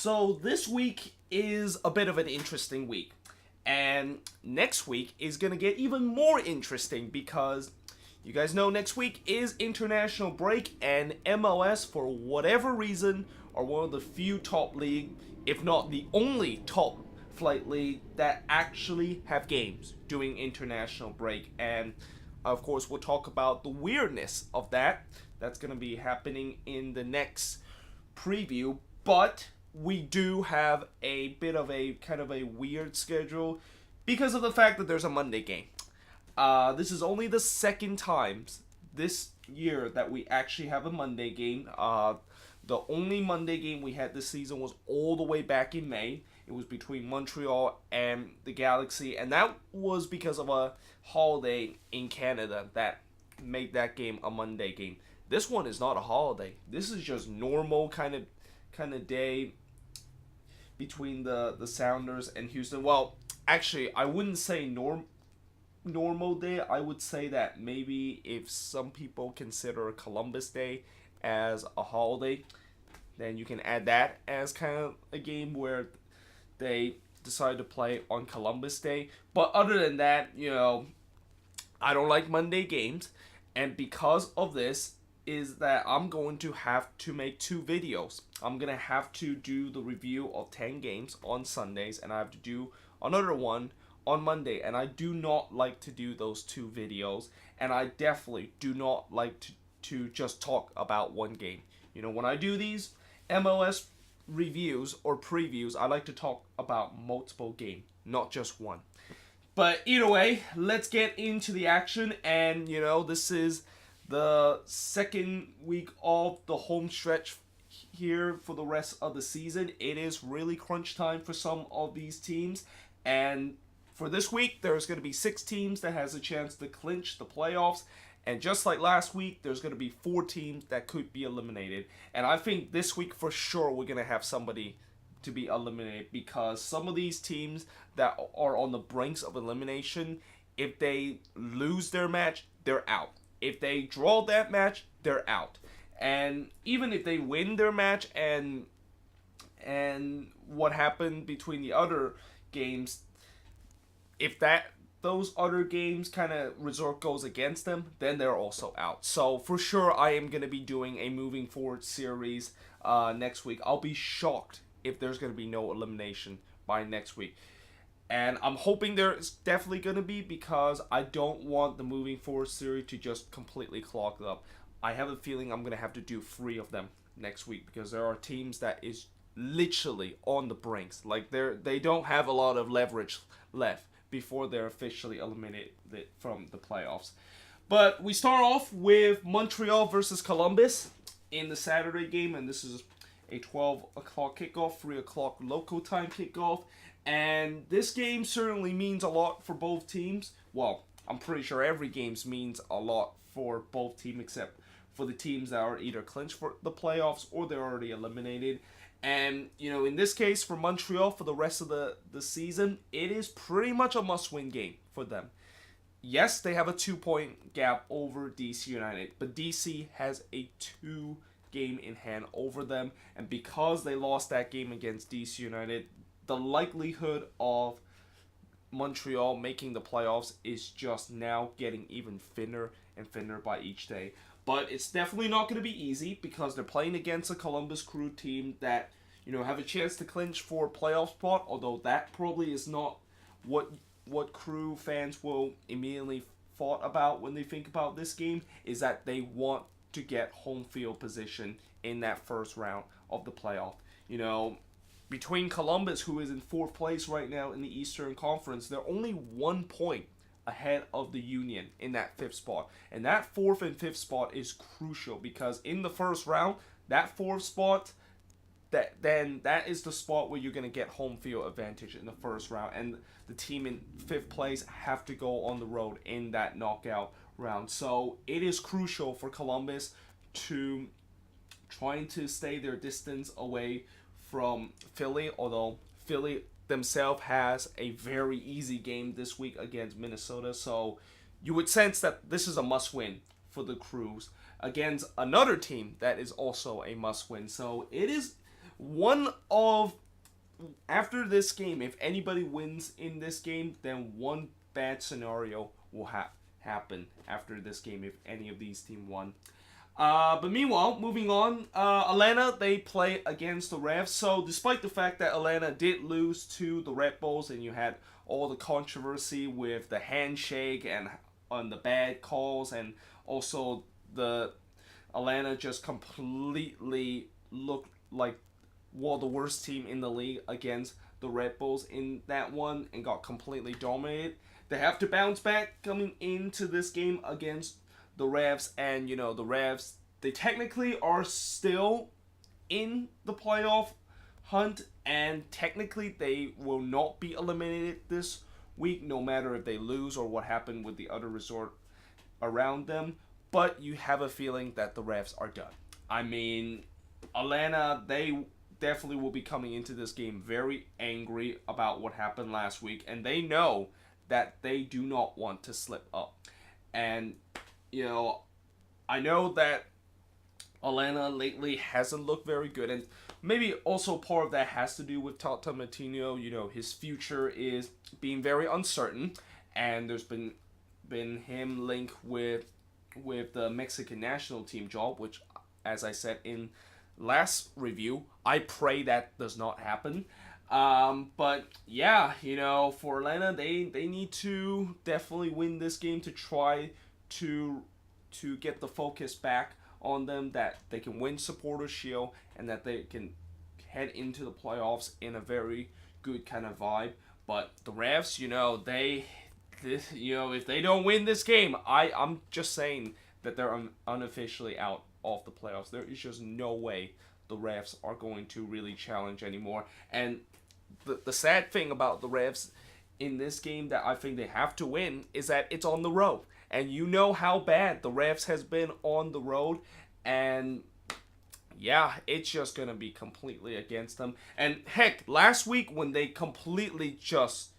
So this week is a bit of an interesting week. And next week is going to get even more interesting because you guys know next week is international break, and MLS, for whatever reason, are one of the few top league, if not the only top flight league that actually have games during international break. And of course, we'll talk about the weirdness of that. That's going to be happening in the next preview. But we do have a bit of a kind of a weird schedule because of the fact that there's a Monday game. This is only the second time this year that we actually have a Monday game. The only Monday game we had this season was all the way back in May. It was between Montreal and the Galaxy, and that was because of a holiday in Canada that made that game a Monday game. This one is not a holiday. This is just normal kind of day between the Sounders and Houston. Well, actually, I wouldn't say normal day. I would say that maybe if some people consider Columbus Day as a holiday, then you can add that as kind of a game where they decide to play on Columbus Day. But other than that, I don't like Monday games, and because of this is that I'm going to have to make two videos. I'm going to have to do the review of 10 games on Sundays, and I have to do another one on Monday, and I do not like to do those two videos, and I definitely do not like to just talk about one game. When I do these MLS reviews or previews, I like to talk about multiple games, not just one. But either way, let's get into the action. And this is the second week of the home stretch here for the rest of the season. It is really crunch time for some of these teams, and for this week there's going to be 6 teams that has a chance to clinch the playoffs. And just like last week, there's going to be 4 teams that could be eliminated. And I think this week for sure we're going to have somebody to be eliminated, because some of these teams that are on the brinks of elimination, if they lose their match, they're out. If they draw that match, they're out. And even if they win their match and what happened between the other games, if those other games kind of result goes against them, then they're also out. So for sure, I am going to be doing a moving forward series next week. I'll be shocked if there's going to be no elimination by next week. And I'm hoping there's definitely going to be, because I don't want the moving forward series to just completely clog up. I have a feeling I'm going to have to do 3 of them next week, because there are teams that is literally on the brinks. Like they don't have a lot of leverage left before they're officially eliminated from the playoffs. But we start off with Montreal versus Columbus in the Saturday game, and this is a 12 o'clock kickoff, 3 o'clock local time kickoff. And this game certainly means a lot for both teams. Well, I'm pretty sure every game means a lot for both teams, except for the teams that are either clinched for the playoffs or they're already eliminated. And, in this case, for Montreal, for the rest of the season, it is pretty much a must-win game for them. Yes, they have a 2-point gap over DC United, but DC has a 2-game in hand over them. And because they lost that game against DC United, the likelihood of Montreal making the playoffs is just now getting even thinner and thinner by each day. But it's definitely not going to be easy, because they're playing against a Columbus Crew team that, have a chance to clinch for a playoff spot, although that probably is not what Crew fans will immediately thought about when they think about this game, is that they want to get home field position in that first round of the playoff. Between Columbus, who is in 4th place right now in the Eastern Conference, they're only 1 point ahead of the Union in that 5th spot. And that 4th and 5th spot is crucial, because in the first round, that 4th spot, that is the spot where you're going to get home field advantage in the first round. And the team in 5th place have to go on the road in that knockout round. So it is crucial for Columbus to trying to stay their distance away from Philly, although Philly themselves has a very easy game this week against Minnesota. So you would sense that this is a must-win for the Crews against another team that is also a must-win. So it is one of after this game, if anybody wins in this game, then one bad scenario will happen after this game if any of these teams won. But meanwhile, moving on, Atlanta, they play against the Revs. So despite the fact that Atlanta did lose to the Redbulls and you had all the controversy with the handshake and on the bad calls, and also the Atlanta just completely looked like the worst team in the league against the Redbulls in that one and got completely dominated. They have to bounce back coming into this game against the Revs, and the Revs, they technically are still in the playoff hunt, and technically they will not be eliminated this week, no matter if they lose or what happened with the other resort around them. But you have a feeling that the Revs are done. I mean, Atlanta, they definitely will be coming into this game very angry about what happened last week, and they know that they do not want to slip up. And I know that Atlanta lately hasn't looked very good, and maybe also part of that has to do with Tata Martino. His future is being very uncertain, and there's been him linked with the Mexican national team job, which, as I said in last review, I pray that does not happen. But yeah, for Atlanta, they need to definitely win this game to try to get the focus back on them, that they can win Supporter Shield and that they can head into the playoffs in a very good kind of vibe. But the Revs, if they don't win this game, I'm just saying that they're unofficially out of the playoffs. There is just no way the Revs are going to really challenge anymore. And the sad thing about the Revs in this game that I think they have to win is that it's on the road. And you know how bad the Revs has been on the road. And yeah, it's just going to be completely against them. And heck, last week when they completely just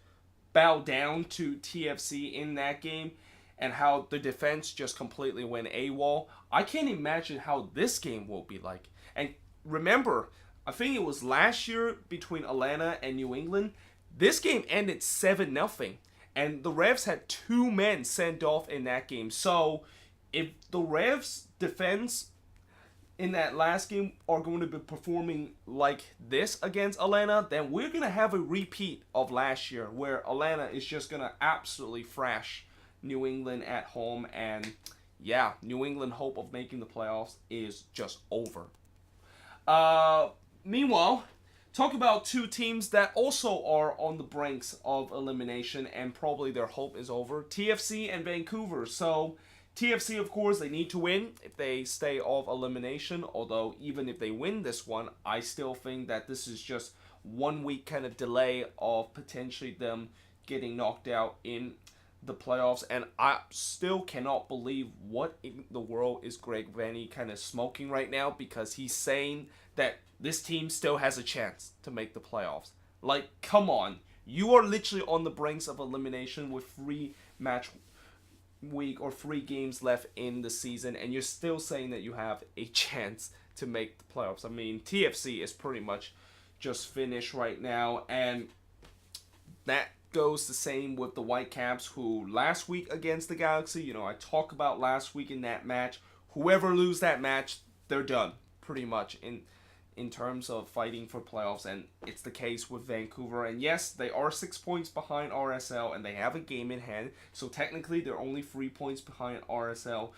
bowed down to TFC in that game, and how the defense just completely went AWOL, I can't imagine how this game will be like. And remember, I think it was last year between Atlanta and New England, this game ended 7-0. And the Revs had 2 men sent off in that game. So if the Revs defense in that last game are going to be performing like this against Atlanta, then we're going to have a repeat of last year where Atlanta is just going to absolutely thrash New England at home. And yeah, New England hope of making the playoffs is just over. Meanwhile, talk about 2 teams that also are on the brinks of elimination and probably their hope is over. TFC and Vancouver. So TFC, of course, they need to win if they stay off elimination. Although even if they win this one, I still think that this is just 1 week kind of delay of potentially them getting knocked out in the playoffs. And I still cannot believe what in the world is Greg Vanney kind of smoking right now, because he's saying that this team still has a chance to make the playoffs. Like, come on. You are literally on the brinks of elimination with 3 match week or 3 games left in the season, and you're still saying that you have a chance to make the playoffs. I mean, TFC is pretty much just finished right now, and that goes the same with the Whitecaps, who last week against the Galaxy, I talked about last week in that match, whoever lose that match, they're done, pretty much, in terms of fighting for playoffs. And it's the case with Vancouver. And yes, they are 6 points behind RSL, and they have a game in hand, so technically they're only 3 points behind RSL.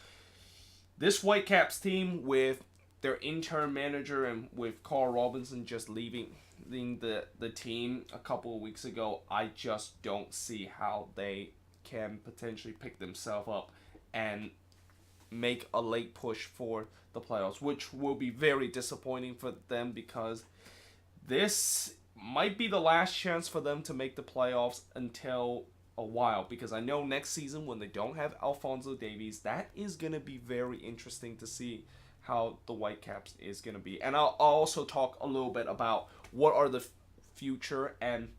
This Whitecaps team, with their interim manager and with Carl Robinson just leaving the team a couple of weeks ago, I just don't see how they can potentially pick themselves up and make a late push for the playoffs, which will be very disappointing for them, because this might be the last chance for them to make the playoffs until a while, because I know next season when they don't have Alphonso Davies, that is going to be very interesting to see how the Whitecaps is going to be. And I'll also talk a little bit about what are the future and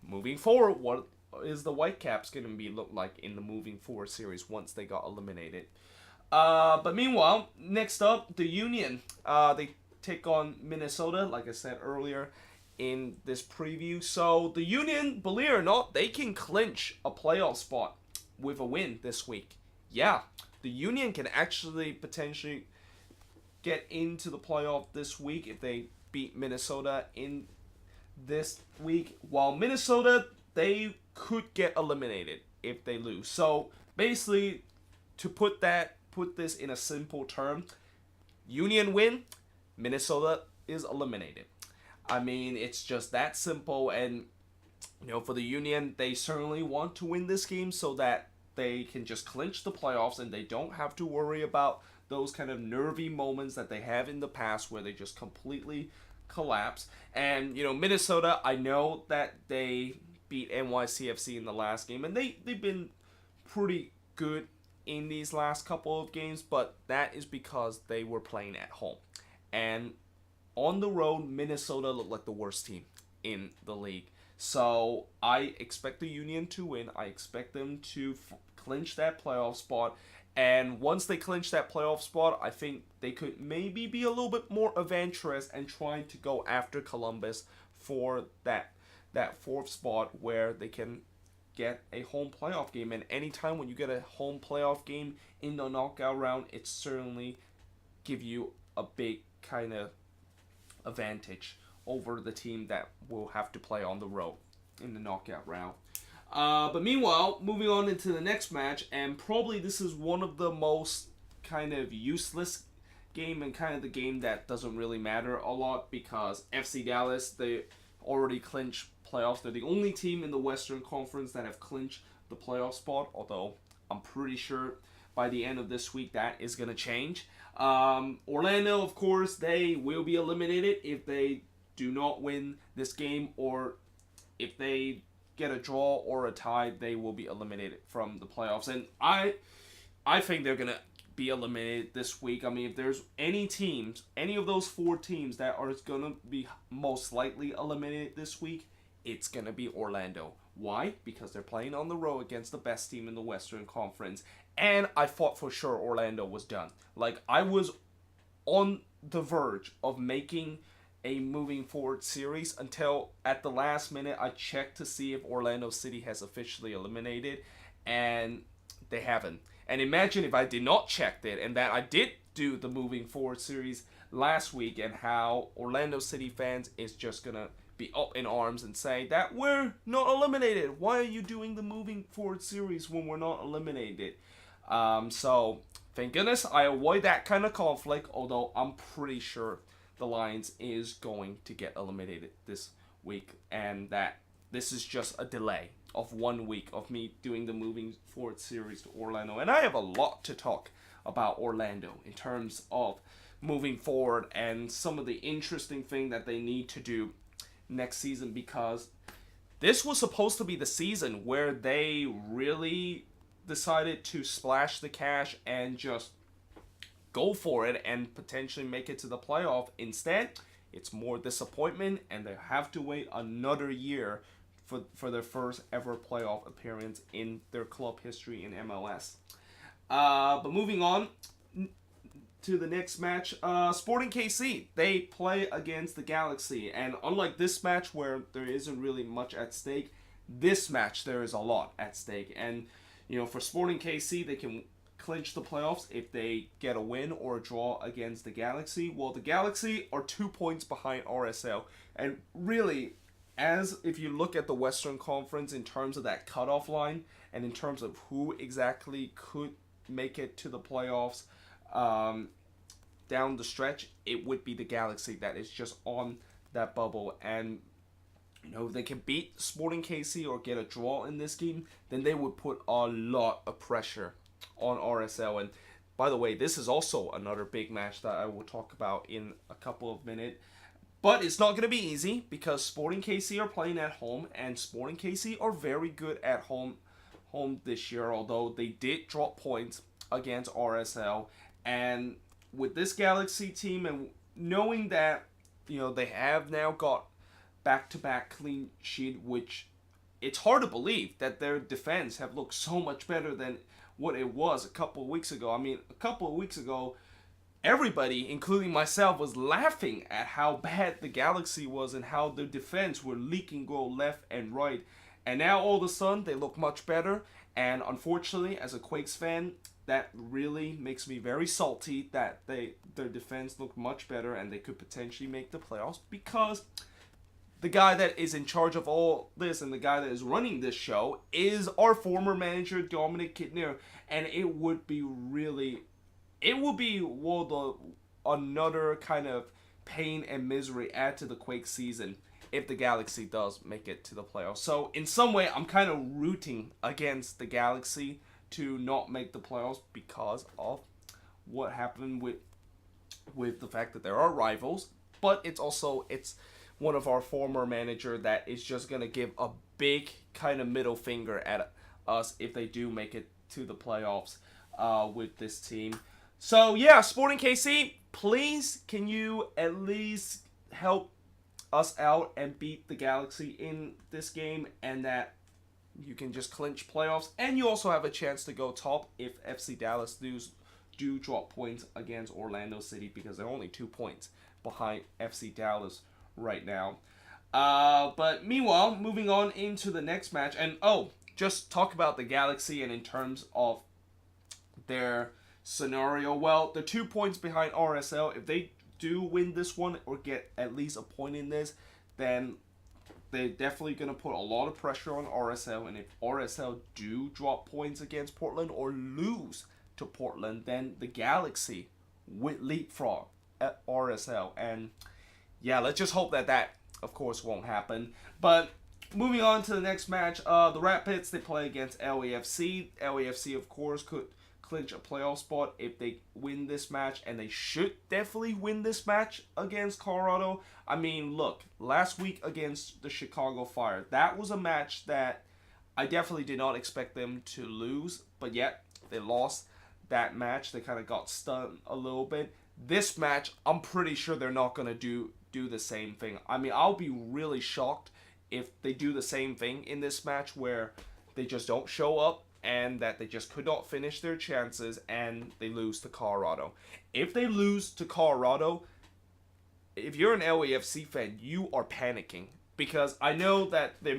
moving forward, what is the Whitecaps going to be look like in the moving forward series once they got eliminated. But meanwhile, next up, the Union. They take on Minnesota, like I said earlier in this preview. So the Union, believe it or not, they can clinch a playoff spot with a win this week. Yeah, the Union can actually potentially get into the playoff this week if they beat Minnesota in this week. While Minnesota, they could get eliminated if they lose. So basically, to put this in a simple term, Union win, Minnesota is eliminated. I mean, it's just that simple. And for the Union, they certainly want to win this game so that they can just clinch the playoffs and they don't have to worry about those kind of nervy moments that they have in the past where they just completely collapse. And Minnesota, I know that they beat NYCFC in the last game, and they've been pretty good in these last couple of games, but that is because they were playing at home. And on the road, Minnesota looked like the worst team in the league. So I expect the Union to win. I expect them to clinch that playoff spot. And once they clinch that playoff spot, I think they could maybe be a little bit more adventurous and trying to go after Columbus for that fourth spot where they can get a home playoff game. And anytime when you get a home playoff game in the knockout round, it certainly give you a big kind of advantage over the team that will have to play on the road in the knockout round. But meanwhile, moving on into the next match, and probably this is one of the most kind of useless game and kind of the game that doesn't really matter a lot because FC Dallas, they already clinched playoffs. They're the only team in the Western Conference that have clinched the playoff spot, although I'm pretty sure by the end of this week that is going to change. Orlando, of course, they will be eliminated if they do not win this game, or if they get a draw or a tie, they will be eliminated from the playoffs. And I think they're going to be eliminated this week. I mean, if there's any of those 4 teams that are going to be most likely eliminated this week, it's going to be Orlando. Why? Because they're playing on the road against the best team in the Western Conference. And I thought for sure Orlando was done. Like, I was on the verge of making a moving forward series until at the last minute I checked to see if Orlando City has officially eliminated, and they haven't. And imagine if I did not check it and that I did do the moving forward series last week, and how Orlando City fans is just gonna be up in arms and say that we're not eliminated. Why are you doing the moving forward series when we're not eliminated? So thank goodness I avoid that kind of conflict, although I'm pretty sure the Lions is going to get eliminated this week, and that this is just a delay of 1 week of me doing the moving forward series to Orlando. And I have a lot to talk about Orlando in terms of moving forward and some of the interesting thing that they need to do next season, because this was supposed to be the season where they really decided to splash the cash and just go for it and potentially make it to the playoff. Instead, it's more disappointment, and they have to wait another year for their first ever playoff appearance in their club history in MLS. But moving on to the next match, Sporting KC, they play against the Galaxy, and unlike this match where there isn't really much at stake, this match there is a lot at stake. And for Sporting KC, they can clinch the playoffs if they get a win or a draw against the Galaxy. Well, the Galaxy are 2 points behind RSL, and really, as if you look at the Western Conference in terms of that cutoff line and in terms of who exactly could make it to the playoffs down the stretch, it would be the Galaxy that is just on that bubble. And if they can beat Sporting KC or get a draw in this game, then they would put a lot of pressure on RSL. And by the way, this is also another big match that I will talk about in a couple of minutes. But it's not going to be easy because Sporting KC are playing at home, and Sporting KC are very good at home this year, although they did drop points against RSL. And with this Galaxy team, and knowing that they have now got back-to-back clean sheet, which it's hard to believe that their defense have looked so much better than what it was a couple of weeks ago. I mean, a couple of weeks ago, everybody, including myself, was laughing at how bad the Galaxy was and how their defense were leaking goal left and right. And now all of a sudden they look much better. And unfortunately, as a Quakes fan, that really makes me very salty that their defense looked much better and they could potentially make the playoffs, because the guy that is in charge of all this and the guy that is running this show is our former manager, Dominic Kidner. And it would be another kind of pain and misery add to the Quake season if the Galaxy does make it to the playoffs. So in some way, I'm kind of rooting against the Galaxy to not make the playoffs because of what happened with the fact that there are rivals. But it's one of our former manager that is just going to give a big kind of middle finger at us if they do make it to the playoffs with this team. So yeah, Sporting KC, please can you at least help us out and beat the Galaxy in this game, and that you can just clinch playoffs, and you also have a chance to go top if FC Dallas do drop points against Orlando City, because they're only 2 points behind FC Dallas right now. But meanwhile, moving on into the next match, and just talk about the Galaxy and in terms of their scenario. Well, they're 2 points behind RSL. If they do win this one or get at least a point in this, then they're definitely going to put a lot of pressure on RSL. And if RSL do drop points against Portland or lose to Portland, then the Galaxy will leapfrog at RSL. And yeah, let's just hope that of course won't happen. But moving on to the next match, the Rapids, they play against LAFC. LAFC, of course, could clinch a playoff spot if they win this match, and they should definitely win this match against Colorado. I mean, look, last week against the Chicago Fire, that was a match that I definitely did not expect them to lose, but yet they lost that match. They kind of got stunned a little bit. This match, I'm pretty sure they're not going to do the same thing. I mean, I'll be really shocked if they do the same thing in this match where they just don't show up and that they just could not finish their chances and they lose to Colorado. If they lose to Colorado, if you're an LAFC fan, you are panicking, because I know that they're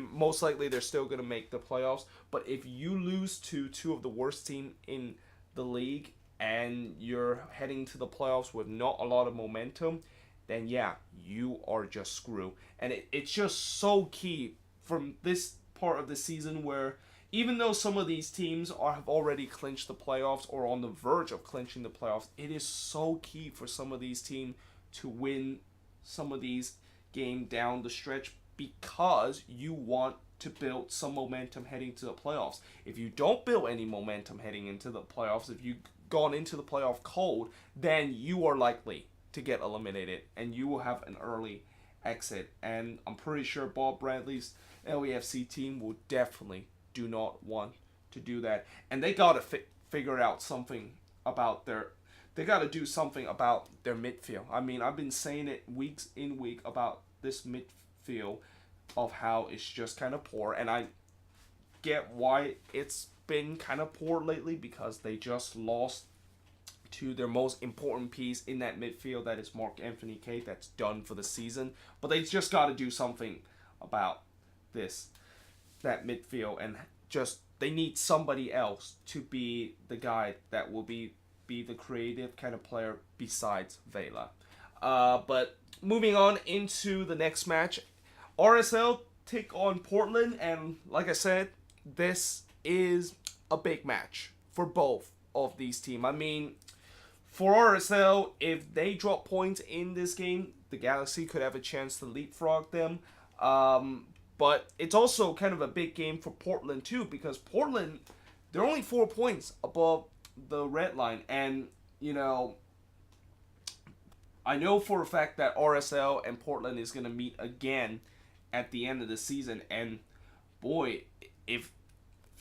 still going to make the playoffs, but if you lose to two of the worst teams in the league and you're heading to the playoffs with not a lot of momentum, then yeah, you are just screwed. And it's just so key from this part of the season where even though some of these teams have already clinched the playoffs or on the verge of clinching the playoffs, it is so key for some of these teams to win some of these games down the stretch, because you want to build some momentum heading to the playoffs. If you don't build any momentum heading into the playoffs, if you've gone into the playoff cold, then you are likely to get eliminated and you will have an early exit. And I'm pretty sure Bob Bradley's LAFC team will definitely do not want to do that, and they gotta figure out something about they gotta do something about their midfield. I mean, I've been saying it weeks in week about this midfield of how it's just kind of poor, and I get why it's been kind of poor lately, because they just lost to their most important piece in that midfield, that is Marc-Anthony Kaye. That's done for the season, but they just got to do something about that midfield, and just they need somebody else to be the guy that will be the creative kind of player besides Vela. But moving on into the next match, RSL take on Portland, and like I said, this is a big match for both of these teams. I mean, for RSL, if they drop points in this game, the Galaxy could have a chance to leapfrog them. But it's also kind of a big game for Portland too, because Portland, they're only 4 points above the red line. And, you know, I know for a fact that RSL and Portland is going to meet again at the end of the season. And, boy, if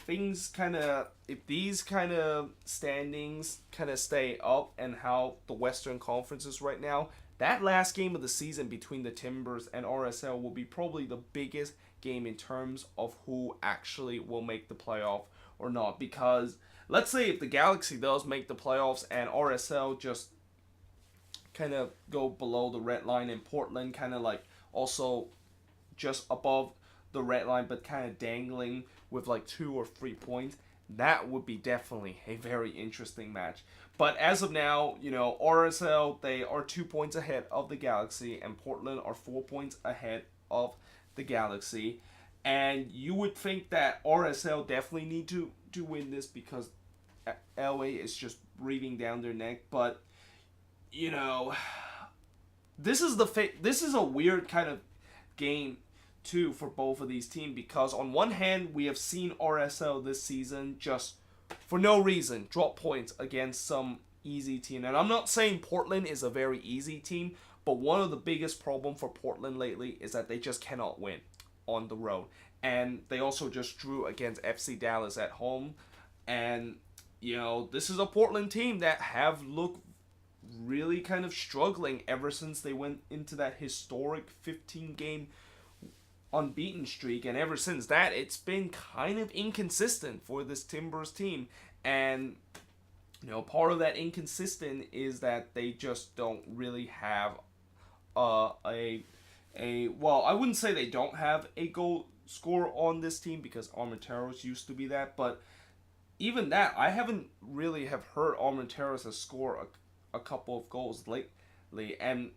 these kind of standings kind of stay up and how the Western Conference is right now, that last game of the season between the Timbers and RSL will be probably the biggest game in terms of who actually will make the playoff or not. Because let's say if the Galaxy does make the playoffs and RSL just kind of go below the red line, and Portland kind of like also just above the red line, but kind of dangling with like 2 or 3 points. That would be definitely a very interesting match. But as of now, RSL, they are 2 points ahead of the Galaxy, and Portland are 4 points ahead of the Galaxy. And you would think that RSL definitely need to win this because LA is just breathing down their neck. But, this is a weird kind of game too for both of these teams, because on one hand we have seen RSL this season just for no reason drop points against some easy team, and I'm not saying Portland is a very easy team, but one of the biggest problem for Portland lately is that they just cannot win on the road, and they also just drew against FC Dallas at home, and this is a Portland team that have looked really kind of struggling ever since they went into that historic 15-game unbeaten streak, and ever since that it's been kind of inconsistent for this Timbers team. And part of that inconsistent is that they just don't really have well, I wouldn't say they don't have a goal scorer on this team, because Armenteros used to be that, but even that, I haven't really have heard Armenteros score a couple of goals lately. And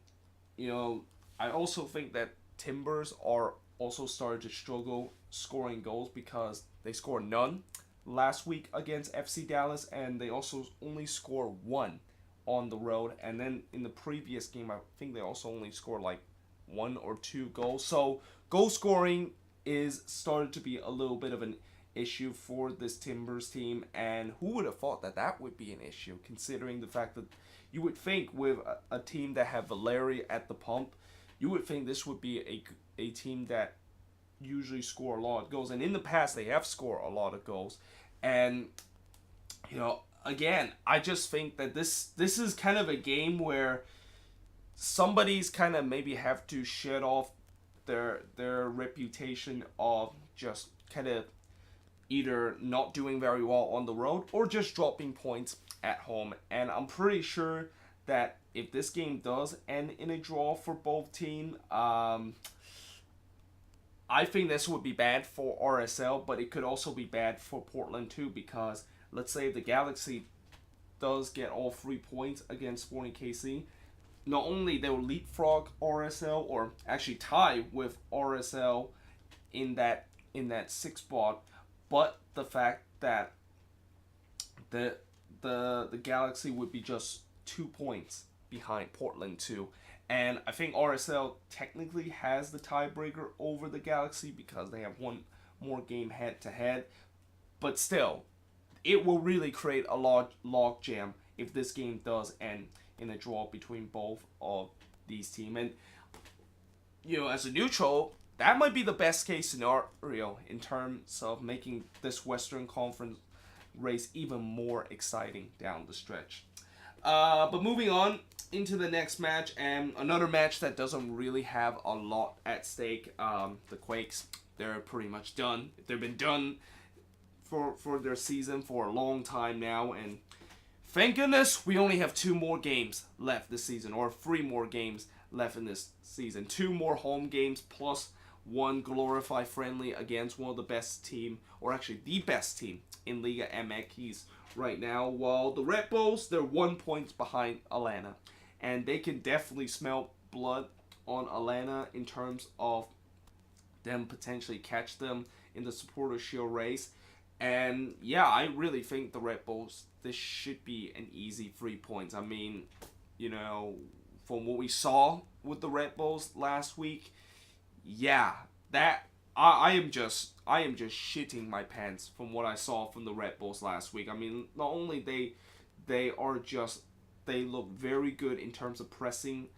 I also think that Timbers are also started to struggle scoring goals, because they scored none last week against FC Dallas, and they also only scored 1 on the road. And then in the previous game, I think they also only scored like 1 or 2 goals. So goal scoring is started to be a little bit of an issue for this Timbers team. And who would have thought that would be an issue, considering the fact that you would think with a team that have Valeri at the pump, you would think this would be a team that usually score a lot of goals. And in the past, they have scored a lot of goals. And, again, I just think that this is kind of a game where somebody's kind of maybe have to shed off their reputation of just kind of either not doing very well on the road or just dropping points at home. And I'm pretty sure that if this game does end in a draw for both teams, I think this would be bad for RSL, but it could also be bad for Portland too, because let's say the Galaxy does get all 3 points against Sporting KC, not only they will leapfrog RSL, or actually tie with RSL in that 6th spot, but the fact that the Galaxy would be just 2 points behind Portland too. And I think RSL technically has the tiebreaker over the Galaxy because they have 1 more game head-to-head. But still, it will really create a log jam if this game does end in a draw between both of these teams. And, as a neutral, that might be the best case scenario in terms of making this Western Conference race even more exciting down the stretch. But moving on into the next match, and another match that doesn't really have a lot at stake. The Quakes, they're pretty much done. They've been done for their season for a long time now, and thank goodness we only have 2 more games left this season, or 3 more games left in this season. 2 more home games plus 1 glorified friendly against one of the best team, or actually the best team in Liga MX right now, while the Redbulls, they're 1 point behind Atlanta, and they can definitely smell blood on Atlanta in terms of them potentially catch them in the Supporter Shield race. And yeah, I really think the Redbulls, this should be an easy 3 points. I mean, from what we saw with the Redbulls last week, yeah, that I am just shitting my pants from what I saw from the Redbulls last week. I mean, not only they look very good in terms of pressing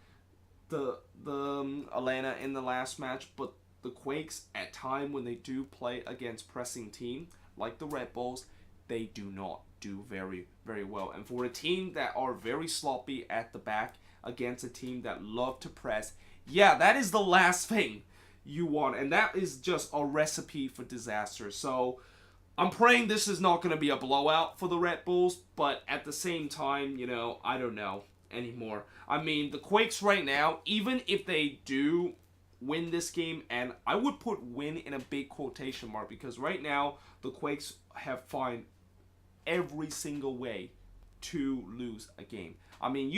the Atlanta in the last match, but the Quakes at time when they do play against pressing team like the Redbulls, they do not do very, very well. And for a team that are very sloppy at the back against a team that love to press, yeah, that is the last thing you want, and that is just a recipe for disaster. So I'm praying this is not going to be a blowout for the Redbulls, but at the same time, I don't know. anymore. I mean, the Quakes right now, even if they do win this game, and I would put win in a big quotation mark, because right now the Quakes have found every single way to lose a game. I mean,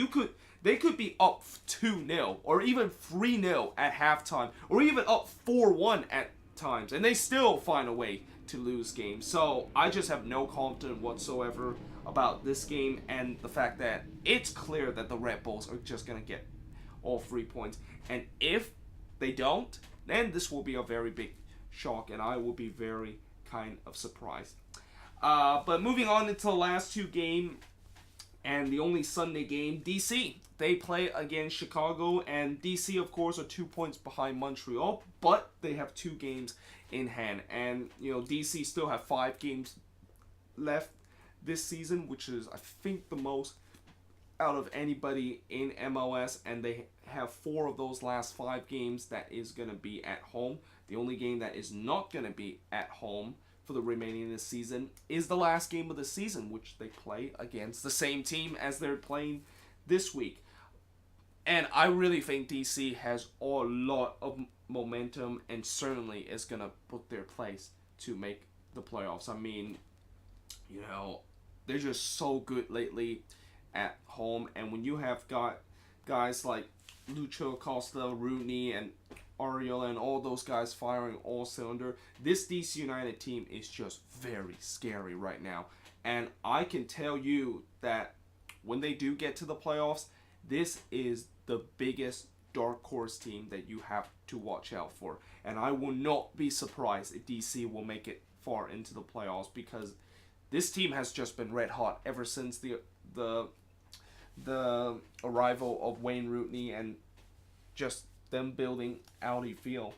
they could be up 2-0 or even 3-0 at halftime, or even up 4-1 at times, and they still find a way to lose games. So I just have no confidence whatsoever about this game, and the fact that it's clear that the Redbulls are just going to get all 3 points. And if they don't, then this will be a very big shock, and I will be very kind of surprised. But moving on into the last two games, and the only Sunday game, DC. They play against Chicago, and DC, of course, are 2 points behind Montreal, but they have 2 games in hand. And, DC still have 5 games left this season, which is, I think, the most out of anybody in MLS, and they have 4 of those last 5 games that is going to be at home. The only game that is not going to be at home for the remaining of the season is the last game of the season, which they play against the same team as they're playing this week. And I really think DC has a lot of momentum, and certainly is going to put their place to make the playoffs. I mean, they're just so good lately at home, and when you have got guys like Lucho Acosta, Rooney, and Ariel, and all those guys firing all cylinder, this DC United team is just very scary right now. And I can tell you that when they do get to the playoffs, this is the biggest dark horse team that you have to watch out for. And I will not be surprised if DC will make it far into the playoffs, because this team has just been red hot ever since the arrival of Wayne Rooney, and just them building Audi Field.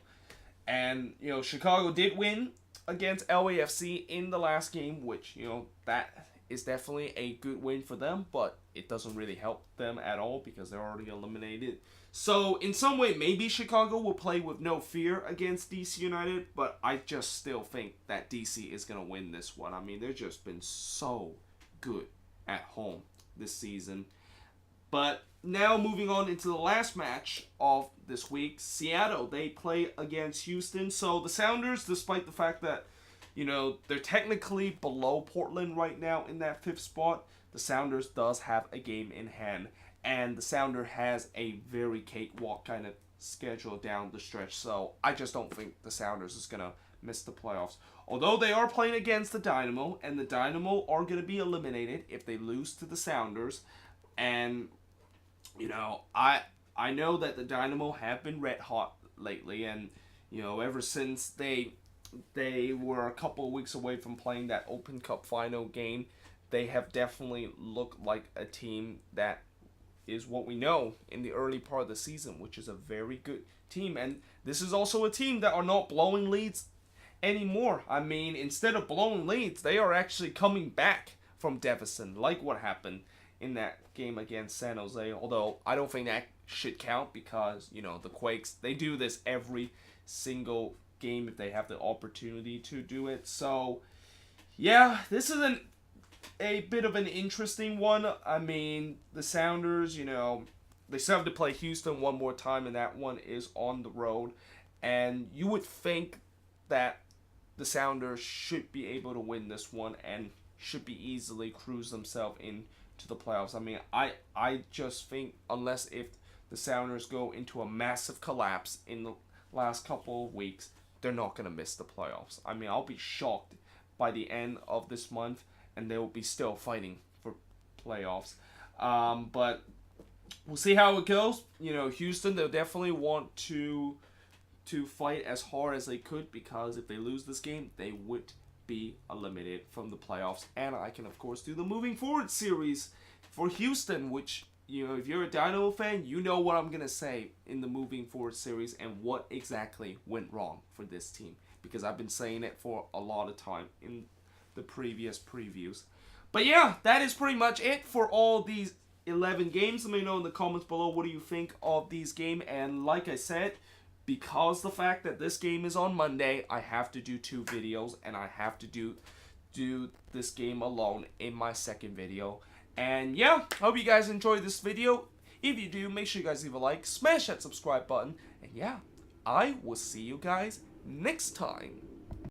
And, Chicago did win against LAFC in the last game, which, that is definitely a good win for them, but it doesn't really help them at all because they're already eliminated. So, in some way, maybe Chicago will play with no fear against DC United, but I just still think that DC is going to win this one. I mean, they've just been so good at home this season. But now moving on into the last match of this week, Seattle, they play against Houston. So the Sounders, despite the fact that, they're technically below Portland right now in that 5th spot, the Sounders does have a game in hand. And the Sounder has a very cakewalk kind of schedule down the stretch. So I just don't think the Sounders is going to miss the playoffs. Although they are playing against the Dynamo, and the Dynamo are going to be eliminated if they lose to the Sounders. And, I know that the Dynamo have been red hot lately, and, ever since they were a couple of weeks away from playing that Open Cup final game, they have definitely looked like a team that is what we know in the early part of the season, which is a very good team. And this is also a team that are not blowing leads anymore. I mean, instead of blowing leads, they are actually coming back from deficit, like what happened in that game against San Jose. Although I don't think that should count, because the Quakes, they do this every single game if they have the opportunity to do it. So yeah, this is a bit of an interesting one. I mean, the Sounders, they still have to play Houston one more time, and that one is on the road. And you would think that the Sounders should be able to win this one and should be easily cruise themselves into the playoffs. I mean, I just think, unless if the Sounders go into a massive collapse in the last couple of weeks, they're not going to miss the playoffs. I mean, I'll be shocked by the end of this month and they will be still fighting for playoffs. But we'll see how it goes. Houston, they'll definitely want to fight as hard as they could, because if they lose this game, they would be eliminated from the playoffs. And I can, of course, do the moving forward series for Houston, which, if you're a Dynamo fan, you know what I'm going to say in the moving forward series and what exactly went wrong for this team, because I've been saying it for a lot of time in the previous previews. But yeah, that is pretty much it for all these 11 games. Let me know in the comments below, what do you think of these games? And like I said, because the fact that this game is on Monday, I have to do 2 videos, and I have to do this game alone in my second video. And yeah, hope you guys enjoyed this video. If you do, make sure you guys leave a like, smash that subscribe button, and yeah, I will see you guys next time.